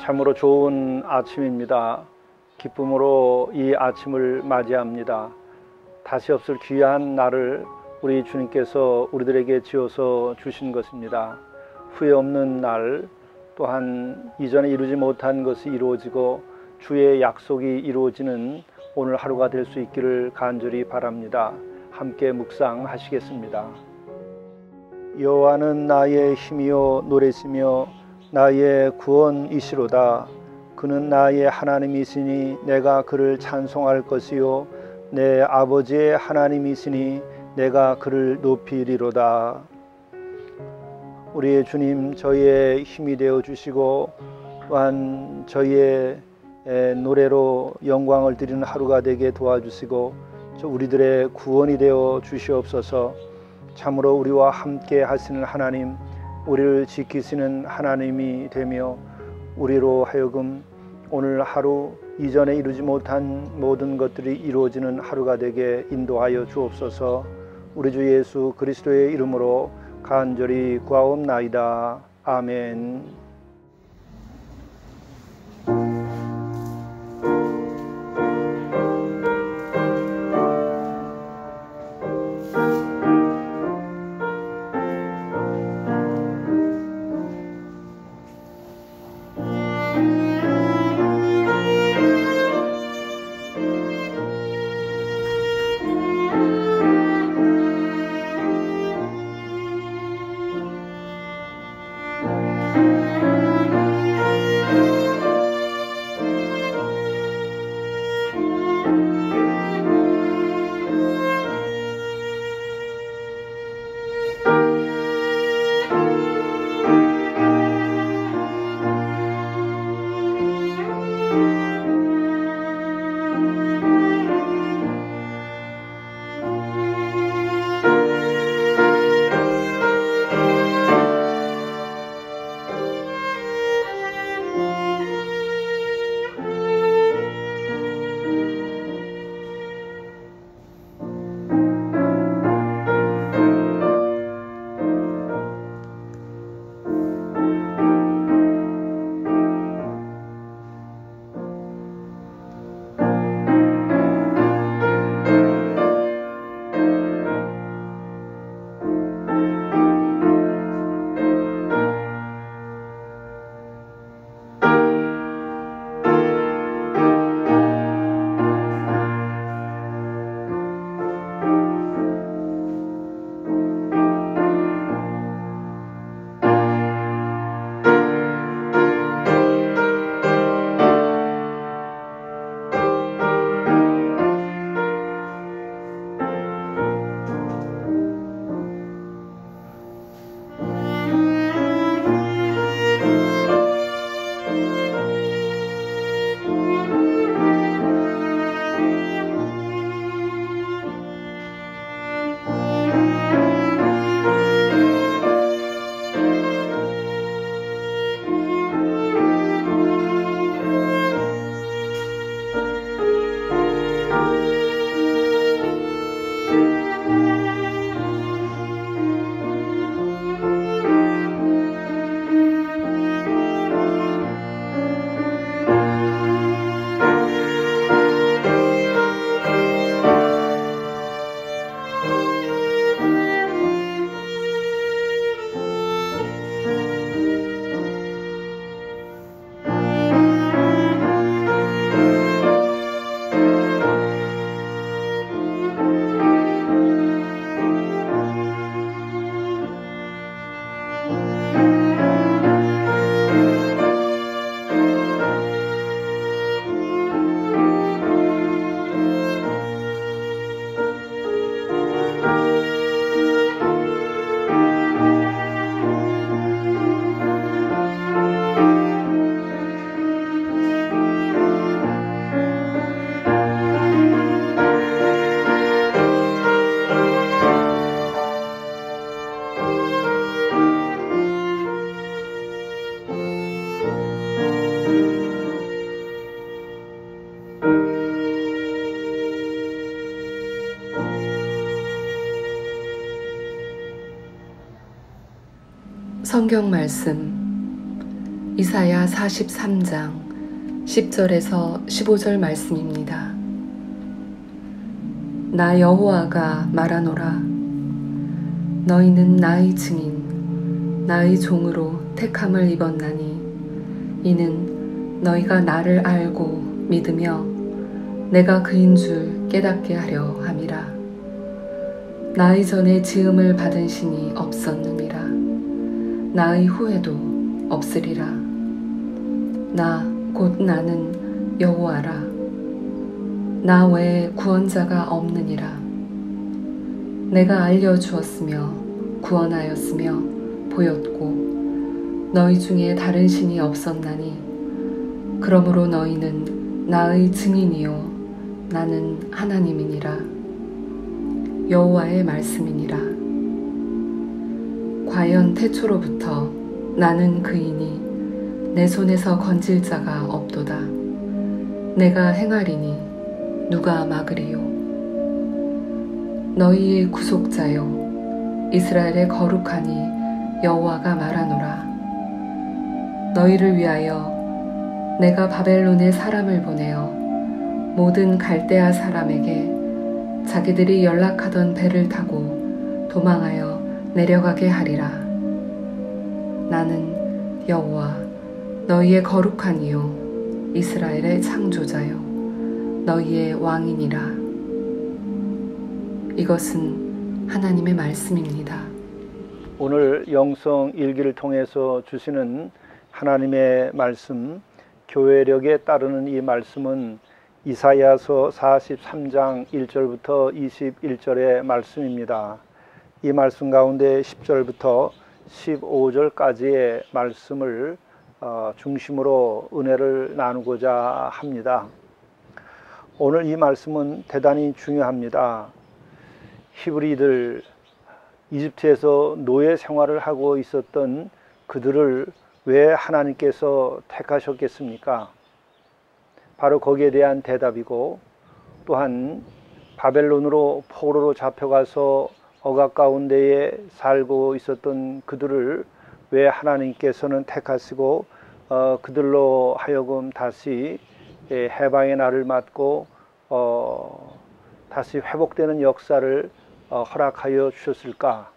참으로 좋은 아침입니다. 기쁨으로 이 아침을 맞이합니다. 다시 없을 귀한 날을 우리 주님께서 우리들에게 지어서 주신 것입니다. 후회 없는 날, 또한 이전에 이루지 못한 것이 이루어지고 주의 약속이 이루어지는 오늘 하루가 될 수 있기를 간절히 바랍니다. 함께 묵상하시겠습니다. 여호와는 나의 힘이요 노래시며 나의 구원이시로다. 그는 나의 하나님이시니 내가 그를 찬송할 것이요 내 아버지의 하나님이시니 내가 그를 높이리로다. 우리의 주님, 저희의 힘이 되어 주시고 또한 저희의 노래로 영광을 드리는 하루가 되게 도와주시고 우리들의 구원이 되어 주시옵소서. 참으로 우리와 함께 하시는 하나님, 우리를 지키시는 하나님이 되며 우리로 하여금 오늘 하루 이전에 이루지 못한 모든 것들이 이루어지는 하루가 되게 인도하여 주옵소서. 우리 주 예수 그리스도의 이름으로 간절히 구하옵나이다. 아멘. 성경 말씀 이사야 43장 10절에서 15절 말씀입니다. 나 여호와가 말하노라. 너희는 나의 증인, 나의 종으로 택함을 입었나니 이는 너희가 나를 알고 믿으며 내가 그인 줄 깨닫게 하려 함이라. 나의 전에 지음을 받은 신이 없었느니라. 나의 후에도 없으리라. 나 곧 나는 여호와라. 나 외에 구원자가 없느니라. 내가 알려주었으며 구원하였으며 보였고 너희 중에 다른 신이 없었나니 그러므로 너희는 나의 증인이요 나는 하나님이니라. 여호와의 말씀이니라. 과연 태초로부터 나는 그이니 내 손에서 건질 자가 없도다. 내가 행하리니 누가 막으리요. 너희의 구속자여 이스라엘의 거룩하니 여호와가 말하노라. 너희를 위하여 내가 바벨론에 사람을 보내어 모든 갈대아 사람에게 자기들이 연락하던 배를 타고 도망하여 내려가게 하리라. 나는 여호와 너희의 거룩하니요 이스라엘의 창조자요 너희의 왕이니라. 이것은 하나님의 말씀입니다. 오늘 영성 일기를 통해서 주시는 하나님의 말씀, 교회력에 따르는 이 말씀은 이사야서 43장 1절부터 21절의 말씀입니다. 이 말씀 가운데 10절부터 15절까지의 말씀을 중심으로 은혜를 나누고자 합니다. 오늘 이 말씀은 대단히 중요합니다. 히브리들, 이집트에서 노예 생활을 하고 있었던 그들을 왜 하나님께서 택하셨겠습니까? 바로 거기에 대한 대답이고, 또한 바벨론으로 포로로 잡혀가서 억압 가운데에 살고 있었던 그들을 왜 하나님께서는 택하시고 그들로 하여금 다시 해방의 날을 맞고 다시 회복되는 역사를 허락하여 주셨을까?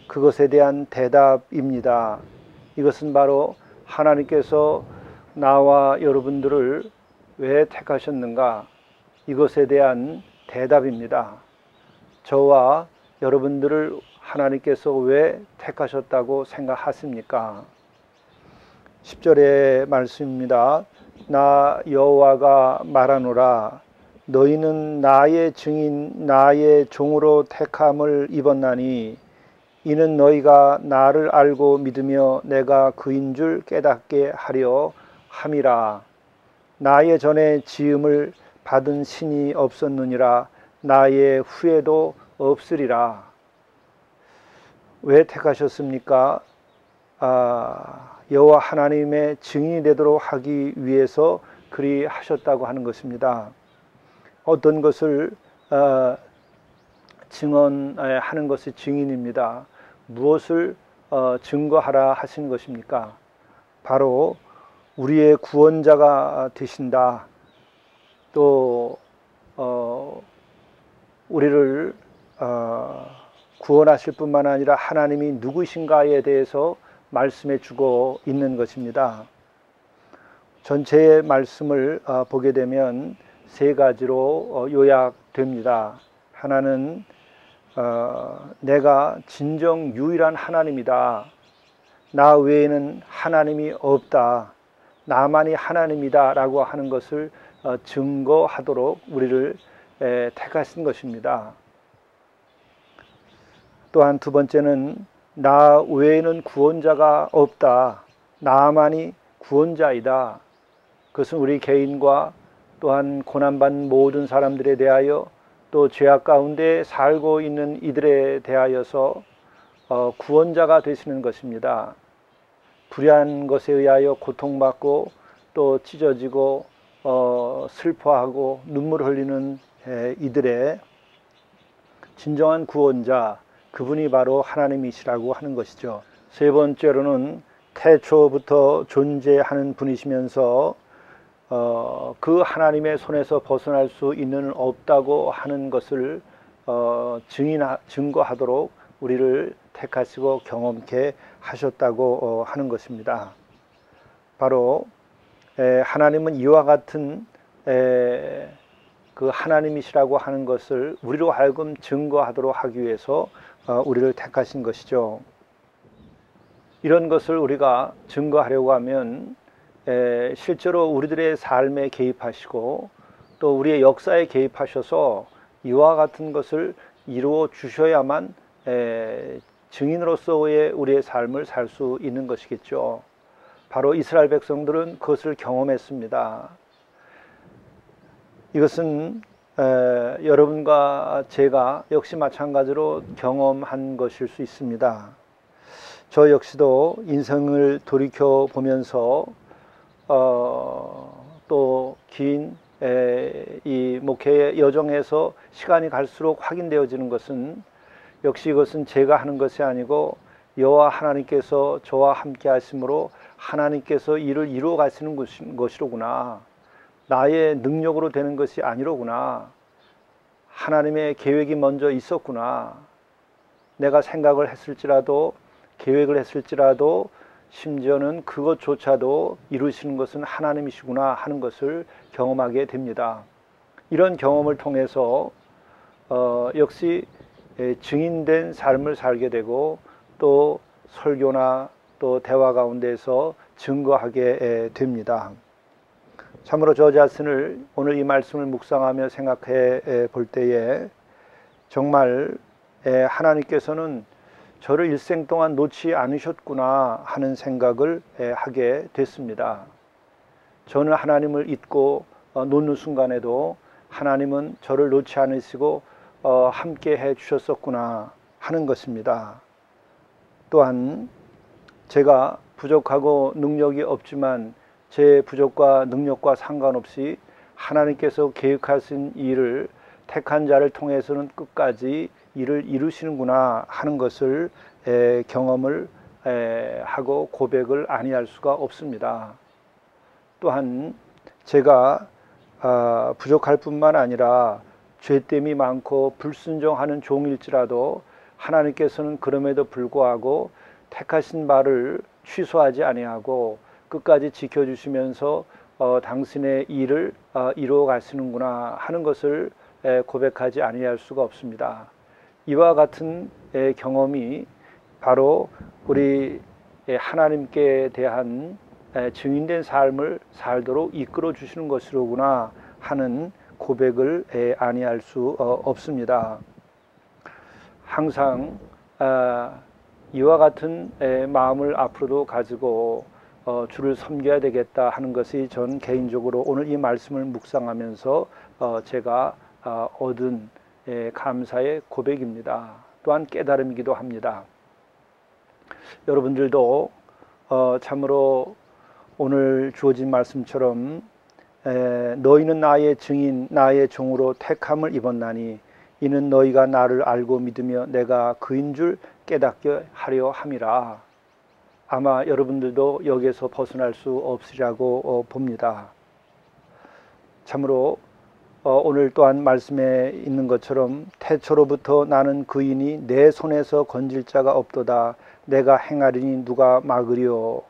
그것에 대한 대답입니다. 이것은 바로 하나님께서 나와 여러분들을 왜 택하셨는가? 이것에 대한 대답입니다. 저와 여러분들을 하나님께서 왜 택하셨다고 생각하십니까? 10절의 말씀입니다. 나 여호와가 말하노라. 너희는 나의 증인 나의 종으로 택함을 입었나니 이는 너희가 나를 알고 믿으며 내가 그인 줄 깨닫게 하려 함이라. 나의 전에 지음을 받은 신이 없었느니라. 나의 후에도 없으리라. 왜 택하셨습니까? 여호와 하나님의 증인이 되도록 하기 위해서 그리 하셨다고 하는 것입니다. 어떤 것을 증언하는 것이 증인입니다. 무엇을 증거하라 하신 것입니까? 바로 우리의 구원자가 되신다. 또 우리를 구원하실 뿐만 아니라 하나님이 누구신가에 대해서 말씀해 주고 있는 것입니다. 전체의 말씀을 보게 되면 세 가지로 요약됩니다. 하나는 내가 진정 유일한 하나님이다. 나 외에는 하나님이 없다. 나만이 하나님이다 라고 하는 것을 증거하도록 우리를 택하신 것입니다. 또한 두 번째는 나 외에는 구원자가 없다. 나만이 구원자이다. 그것은 우리 개인과 또한 고난받는 모든 사람들에 대하여 또 죄악 가운데 살고 있는 이들에 대하여서 구원자가 되시는 것입니다. 불의한 것에 의하여 고통받고 또 찢어지고 슬퍼하고 눈물 흘리는 이들의 진정한 구원자, 그분이 바로 하나님이시라고 하는 것이죠. 세 번째로는 태초부터 존재하는 분이시면서 그 하나님의 손에서 벗어날 수 있는 없다고 하는 것을 증거하도록 우리를 택하시고 경험케 하셨다고 하는 것입니다. 바로 하나님은 이와 같은 그 하나님이시라고 하는 것을 우리로 하여금 증거하도록 하기 위해서 우리를 택하신 것이죠. 이런 것을 우리가 증거하려고 하면 실제로 우리들의 삶에 개입하시고 또 우리의 역사에 개입하셔서 이와 같은 것을 이루어 주셔야만 증인으로서의 우리의 삶을 살 수 있는 것이겠죠. 바로 이스라엘 백성들은 그것을 경험했습니다. 이것은 여러분과 제가 역시 마찬가지로 경험한 것일 수 있습니다. 저 역시도 인생을 돌이켜 보면서 또 긴 이 목회의 여정에서 시간이 갈수록 확인되어지는 것은 역시 이것은 제가 하는 것이 아니고 여호와 하나님께서 저와 함께 하심으로 하나님께서 일을 이루어 가시는 것이로구나. 나의 능력으로 되는 것이 아니로구나. 하나님의 계획이 먼저 있었구나. 내가 생각을 했을지라도 계획을 했을지라도 심지어는 그것조차도 이루시는 것은 하나님이시구나 하는 것을 경험하게 됩니다. 이런 경험을 통해서 역시 증인된 삶을 살게 되고 또 설교나 또 대화 가운데서 증거하게 됩니다. 참으로 저 자신을 오늘 이 말씀을 묵상하며 생각해 볼 때에 정말 하나님께서는 저를 일생 동안 놓지 않으셨구나 하는 생각을 하게 됐습니다. 저는 하나님을 잊고 놓는 순간에도 하나님은 저를 놓지 않으시고 함께 해 주셨었구나 하는 것입니다. 또한 제가 부족하고 능력이 없지만 제 부족과 능력과 상관없이 하나님께서 계획하신 일을 택한 자를 통해서는 끝까지 일을 이루시는구나 하는 것을 경험을 하고 고백을 아니할 수가 없습니다. 또한 제가 부족할 뿐만 아니라 죄됨이 많고 불순종하는 종일지라도 하나님께서는 그럼에도 불구하고 택하신 바를 취소하지 아니하고 끝까지 지켜주시면서 당신의 일을 이루어 가시는구나 하는 것을 고백하지 아니할 수가 없습니다. 이와 같은 경험이 바로 우리 하나님께 대한 증인된 삶을 살도록 이끌어 주시는 것이로구나 하는 고백을 아니할 수 없습니다. 항상 이와 같은 마음을 앞으로도 가지고 주를 섬겨야 되겠다 하는 것이 전 개인적으로 오늘 이 말씀을 묵상하면서 제가 얻은 감사의 고백입니다. 또한 깨달음이기도 합니다. 여러분들도 참으로 오늘 주어진 말씀처럼 너희는 나의 증인 나의 종으로 택함을 입었나니 이는 너희가 나를 알고 믿으며 내가 그인 줄 깨닫게 하려 함이라. 아마 여러분들도 여기에서 벗어날 수 없으리라고 봅니다. 참으로 오늘 또한 말씀에 있는 것처럼 태초로부터 나는 그이니 내 손에서 건질 자가 없도다. 내가 행하리니 누가 막으리요.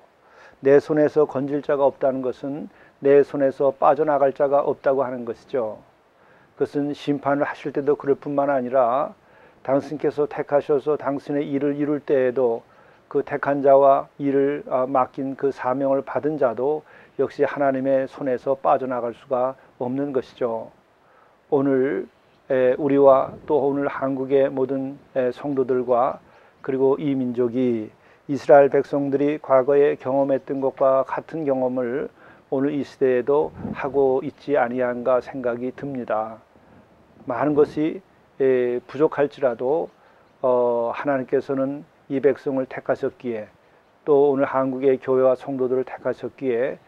내 손에서 건질 자가 없다는 것은 내 손에서 빠져나갈 자가 없다고 하는 것이죠. 그것은 심판을 하실 때도 그럴 뿐만 아니라 당신께서 택하셔서 당신의 일을 이룰 때에도 그 택한 자와 일을 맡긴 그 사명을 받은 자도 역시 하나님의 손에서 빠져나갈 수가 없는 것이죠. 오늘 우리와 또 오늘 한국의 모든 성도들과 그리고 이 민족이 이스라엘 백성들이 과거에 경험했던 것과 같은 경험을 오늘 이 시대에도 하고 있지 아니한가 생각이 듭니다. 많은 것이 부족할지라도 하나님께서는 이 백성을 택하셨기에 또 오늘 한국의 교회와 성도들을 택하셨기에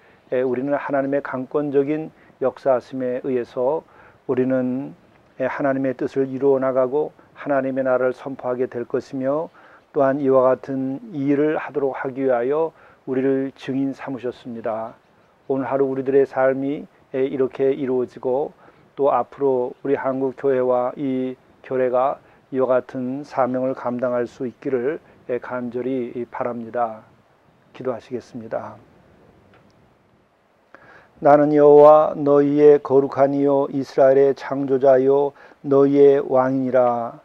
우리는 하나님의 강권적인 역사하심에 의해서 우리는 하나님의 뜻을 이루어 나가고 하나님의 나라를 선포하게 될 것이며 또한 이와 같은 일을 하도록 하기 위하여 우리를 증인 삼으셨습니다. 오늘 하루 우리들의 삶이 이렇게 이루어지고 또 앞으로 우리 한국 교회와 이 교회가 이와 같은 사명을 감당할 수 있기를 간절히 바랍니다. 기도하시겠습니다. 나는 여호와 너희의 거룩한 이요 이스라엘의 창조자요 너희의 왕이니라.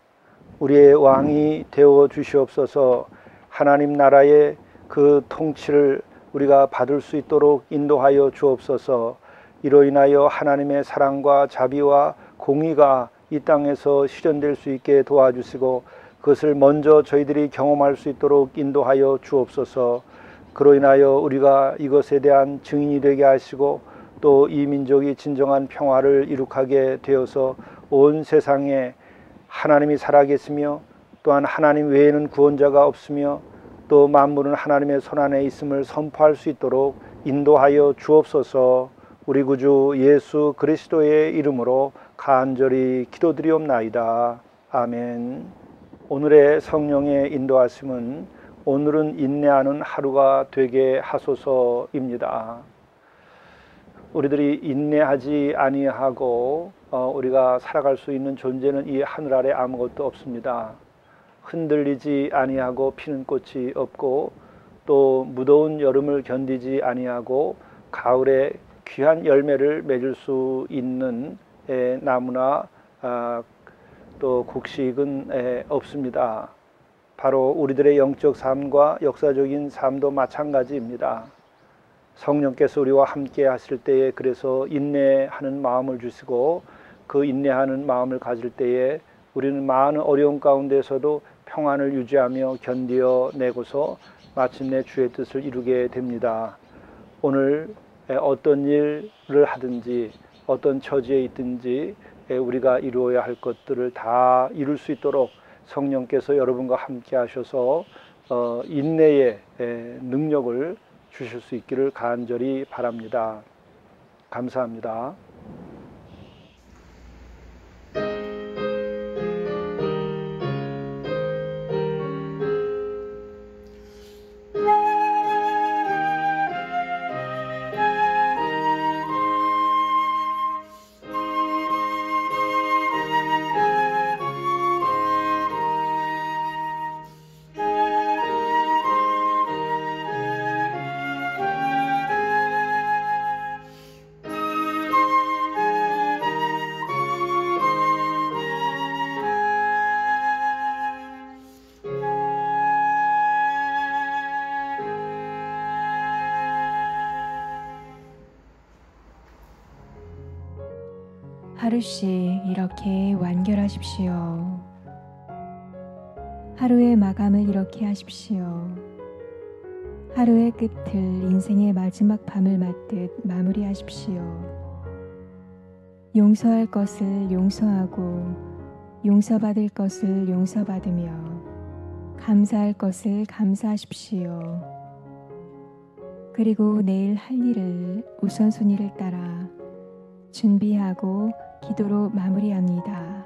우리의 왕이 되어 주시옵소서. 하나님 나라의 그 통치를 우리가 받을 수 있도록 인도하여 주옵소서. 이로 인하여 하나님의 사랑과 자비와 공의가 이 땅에서 실현될 수 있게 도와주시고 그것을 먼저 저희들이 경험할 수 있도록 인도하여 주옵소서. 그로 인하여 우리가 이것에 대한 증인이 되게 하시고 또 이 민족이 진정한 평화를 이룩하게 되어서 온 세상에 하나님이 살아계시며 또한 하나님 외에는 구원자가 없으며 또 만물은 하나님의 손안에 있음을 선포할 수 있도록 인도하여 주옵소서. 우리 구주 예수 그리스도의 이름으로 간절히 기도드리옵나이다. 아멘. 오늘의 성령의 인도하심은 오늘은 인내하는 하루가 되게 하소서입니다. 우리들이 인내하지 아니하고 우리가 살아갈 수 있는 존재는 이 하늘 아래 아무것도 없습니다. 흔들리지 아니하고 피는 꽃이 없고 또 무더운 여름을 견디지 아니하고 가을에 귀한 열매를 맺을 수 있는 나무나 또 곡식은 없습니다. 바로 우리들의 영적 삶과 역사적인 삶도 마찬가지입니다. 성령께서 우리와 함께 하실 때에 그래서 인내하는 마음을 주시고 그 인내하는 마음을 가질 때에 우리는 많은 어려움 가운데서도 평안을 유지하며 견디어내고서 마침내 주의 뜻을 이루게 됩니다. 오늘 어떤 일을 하든지 어떤 처지에 있든지 우리가 이루어야 할 것들을 다 이룰 수 있도록 성령께서 여러분과 함께 하셔서 인내의 능력을 주실 수 있기를 간절히 바랍니다. 감사합니다. 하루씩 이렇게 완결하십시오. 하루의 마감을 이렇게 하십시오. 하루의 끝을 인생의 마지막 밤을 맞듯 마무리하십시오. 용서할 것을 용서하고 용서받을 것을 용서받으며 감사할 것을 감사하십시오. 그리고 내일 할 일을 우선순위를 따라 준비하고 기도로 마무리합니다.